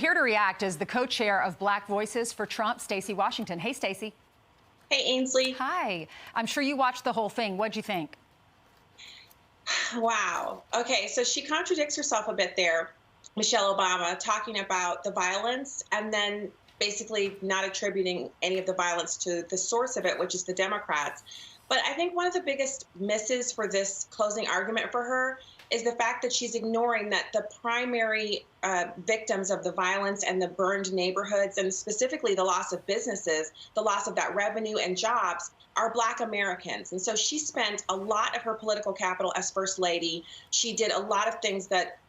Here to react is the co-chair of Black Voices for Trump, Stacy Washington. Hey, Stacy. Hey, Ainsley. Hi. I'm sure you watched the whole thing. What'd you think? Wow. Okay, so she contradicts herself a bit there, Michelle Obama, talking about the violence and then basically not attributing any of the violence to the source of it, which is the Democrats. But I think one of the biggest misses for this closing argument for her is the fact that she's ignoring that the primary victims of the violence and the burned neighborhoods, and specifically the loss of businesses, the loss of that revenue and jobs, are Black Americans. And so she spent a lot of her political capital as First Lady. She did a lot of things that,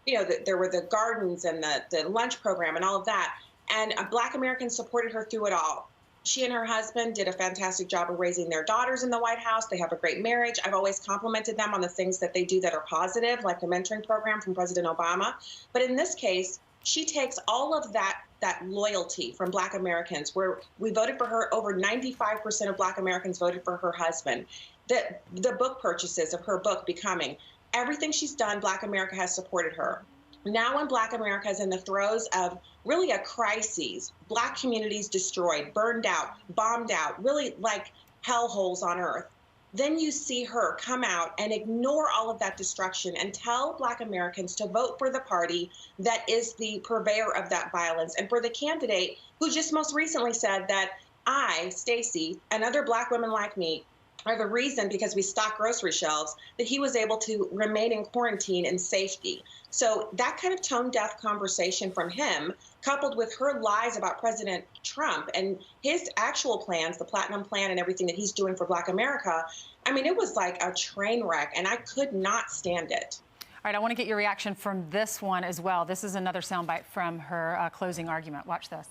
there were the gardens and the lunch program and all of that. And Black Americans supported her through it all. She and her husband did a fantastic job of raising their daughters in the White House. They have a great marriage. I've always complimented them on the things that they do that are positive, like the mentoring program from President Obama. But in this case, she takes all of that loyalty from Black Americans, where we voted for her. Over 95% of Black Americans voted for her husband. The book purchases of her book, Becoming, everything she's done, Black America has supported her. Now when Black America is in the throes of really a crisis, Black communities destroyed, burned out, bombed out, really like hellholes on earth, then you see her come out and ignore all of that destruction and tell Black Americans to vote for the party that is the purveyor of that violence, and for the candidate who just most recently said that I, Stacy, and other Black women like me are the reason, because we stock grocery shelves, that he was able to remain in quarantine in safety. So that kind of tone-deaf conversation from him, coupled with her lies about President Trump and his actual plans, the Platinum Plan and everything that he's doing for Black America, I mean, it was like a train wreck, and I could not stand it. All right, I want to get your reaction from this one as well. This is another soundbite from her closing argument. Watch this.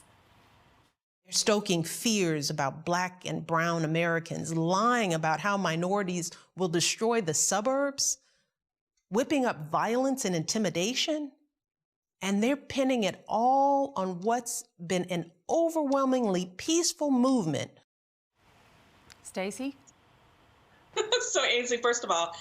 Stoking fears about Black and brown Americans, lying about how minorities will destroy the suburbs, whipping up violence and intimidation, and they're pinning it all on what's been an overwhelmingly peaceful movement. Stacy? So, Ainsley, first of all,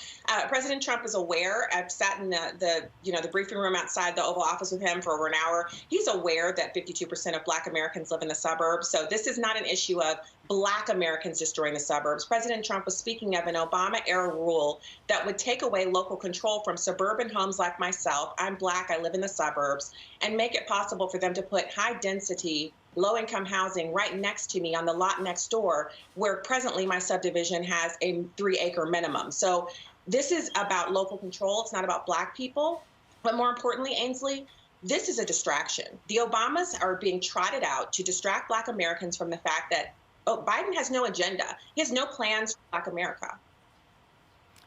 President Trump is aware. I've sat in the briefing room outside the Oval Office with him for over an hour. He's aware that 52% of Black Americans live in the suburbs. So this is not an issue of Black Americans destroying the suburbs. President Trump was speaking of an Obama-era rule that would take away local control from suburban homes like myself. I'm Black, I live in the suburbs, and make it possible for them to put high-density, low-income housing right next to me on the lot next door, where presently my subdivision has a 3-acre minimum. So this is about local control. It's not about Black people. But more importantly, Ainsley, this is a distraction. The Obamas are being trotted out to distract Black Americans from the fact that Biden has no agenda. He has no plans for Black America.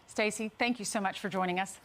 Stacy, thank you so much for joining us.